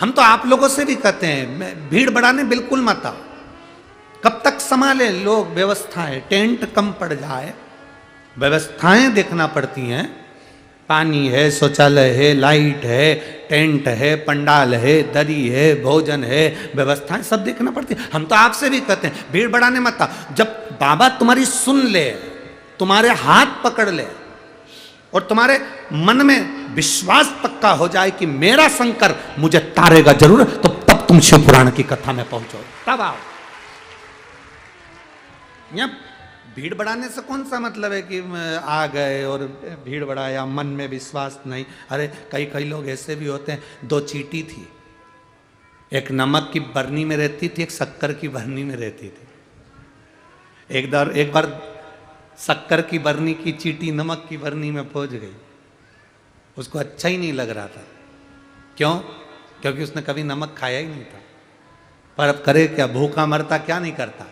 हम तो आप लोगों से भी कहते हैं भीड़ बढ़ाने बिल्कुल मत आओ। कब तक संभाले लोग व्यवस्थाएं, टेंट कम पड़ जाए, व्यवस्थाएं देखना पड़ती हैं। पानी है, शौचालय है, लाइट है, टेंट है, पंडाल है, दरी है, भोजन है, व्यवस्थाएं सब देखना पड़ती है। हम तो आपसे भी कहते हैं भीड़ बढ़ाने मत आओ। जब बाबा तुम्हारी सुन ले, तुम्हारे हाथ पकड़ ले और तुम्हारे मन में विश्वास पक्का हो जाए कि मेरा शंकर मुझे तारेगा जरूर, तो तब तुम शिव पुराण की कथा में पहुंचो, तब आओ। यहां भीड़ बढ़ाने से कौन सा मतलब है कि आ गए और भीड़ बढ़ाया, मन में विश्वास नहीं। अरे कई लोग ऐसे भी होते हैं, 2 चींटी थी, एक नमक की बरनी में रहती थी, एक शक्कर की बरनी में रहती थी। एक बार शक्कर की बरनी की चींटी नमक की बरनी में पहुंच गई। उसको अच्छा ही नहीं लग रहा था। क्यों? क्योंकि उसने कभी नमक खाया ही नहीं था। पर अब करे क्या, भूखा मरता क्या नहीं करता।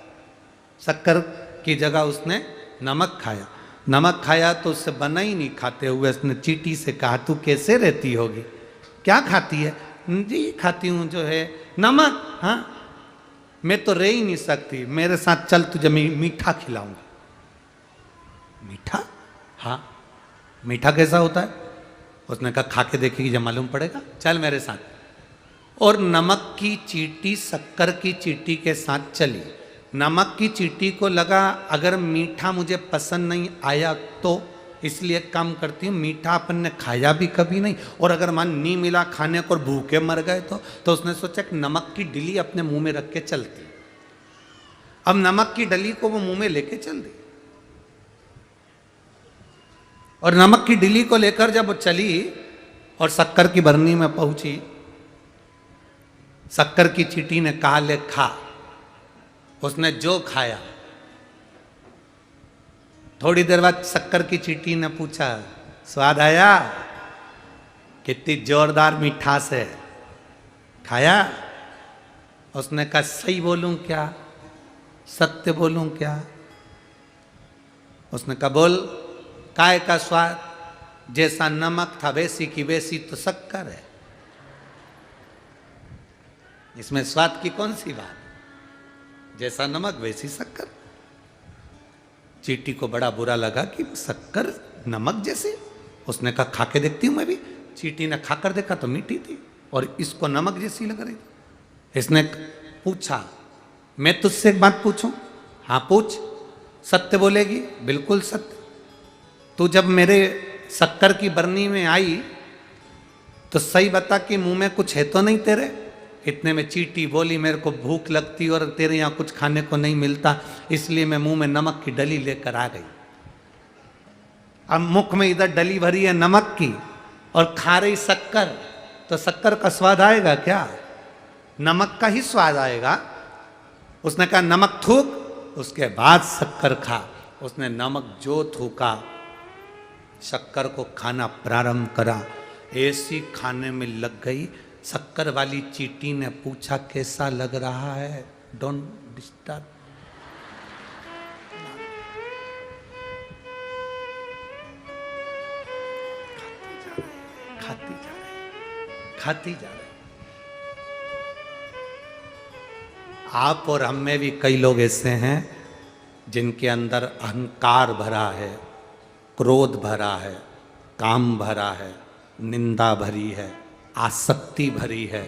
शक्कर की जगह उसने नमक खाया। नमक खाया तो उससे बना ही नहीं खाते हुए उसने चींटी से कहा, तू कैसे रहती होगी, क्या खाती है? जी खाती हूँ जो है नमक। हाँ, मैं तो रह ही नहीं सकती, मेरे साथ चल, तुझे मीठा खिलाऊंगी। मीठा? हाँ, मीठा कैसा होता है? उसने कहा खा के देखेगी जब मालूम पड़ेगा, चल मेरे साथ। और नमक की चींटी शक्कर की चींटी के साथ चली। नमक की चींटी को लगा अगर मीठा मुझे पसंद नहीं आया तो इसलिए काम करती हूँ, मीठा अपन ने खाया भी कभी नहीं, और अगर मान नहीं मिला खाने को और भूखे मर गए तो उसने सोचा कि नमक की डली अपने मुंह में रख के चलती। अब नमक की डली को वो मुंह में लेके चल दी, और नमक की डली को लेकर जब वो चली और शक्कर की बरनी में पहुंची, शक्कर की चींटी ने कहा ले खा। उसने जो खाया, थोड़ी देर बाद शक्कर की चींटी ने पूछा, स्वाद आया? कितनी जोरदार मिठास है, खाया? उसने कहा सही बोलूं क्या, सत्य बोलूं क्या? उसने कहा बोल। काय का स्वाद? जैसा नमक था वैसी की वैसी तो शक्कर है, इसमें स्वाद की कौन सी बात? जैसा नमक वैसी शक्कर। चींटी को बड़ा बुरा लगा कि शक्कर नमक जैसी। उसने कहा खा के देखती हूं मैं भी। चींटी ने खाकर देखा तो मीठी थी और इसको नमक जैसी लग रही थी। इसने पूछा, मैं तुझसे एक बात पूछूं? हाँ पूछ। सत्य बोलेगी? बिल्कुल सत्य। तू जब मेरे शक्कर की बरनी में आई तो सही बता कि मुंह में कुछ है तो नहीं तेरे? इतने में चींटी बोली, मेरे को भूख लगती और तेरे यहाँ कुछ खाने को नहीं मिलता, इसलिए मैं मुंह में नमक की डली लेकर आ गई। अब मुख में इधर डली भरी है नमक की और खा रही शक्कर, तो शक्कर का स्वाद आएगा क्या? नमक का ही स्वाद आएगा। उसने कहा नमक थूक, उसके बाद शक्कर खा। उसने नमक जो थूका, शक्कर को खाना प्रारंभ करा। ऐसी खाने में लग गई। शक्कर वाली चींटी ने पूछा कैसा लग रहा है? Don't disturb. खाती जा रही। आप और हम में भी कई लोग ऐसे हैं जिनके अंदर अहंकार भरा है, क्रोध भरा है, काम भरा है, निंदा भरी है, आसक्ति भरी है,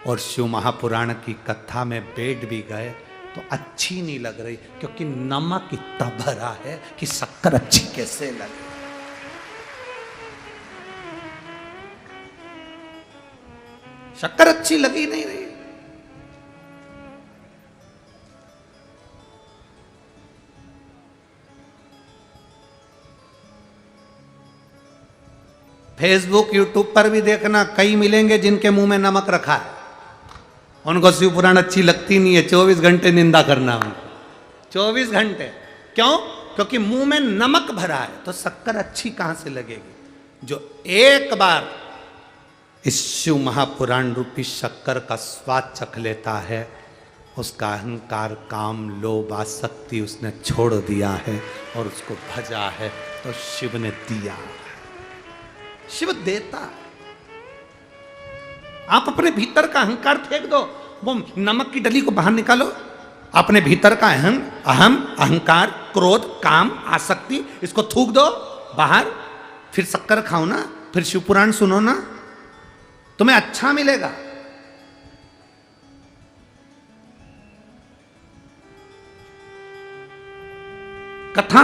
और शिव महापुराण की कथा में बैठ भी गए तो अच्छी नहीं लग रही, क्योंकि नमक इतना भरा है कि शक्कर अच्छी कैसे लगे। शक्कर अच्छी लगी नहीं रही। फेसबुक यूट्यूब पर भी देखना, कई मिलेंगे जिनके मुंह में नमक रखा है, उनको शिव पुराण अच्छी लगती नहीं है, 24 घंटे निंदा करना उनको, 24 घंटे। क्यों? क्योंकि मुंह में नमक भरा है, तो शक्कर अच्छी कहां से लगेगी? जो एक बार इस शिव महापुराण रूपी शक्कर का स्वाद चख लेता है, उसका अहंकार, काम, लोभ, आसक्ति उसने छोड़ दिया है और उसको भजा है, तो शिव ने दिया। शिव देता। आप अपने भीतर का अहंकार फेंक दो, वो नमक की डली को बाहर निकालो। अपने भीतर का अहम, अहंकार, क्रोध, काम, आसक्ति, इसको थूक दो बाहर। फिर शक्कर खाओ ना, फिर शिवपुराण सुनो ना, तुम्हें अच्छा मिलेगा। कथा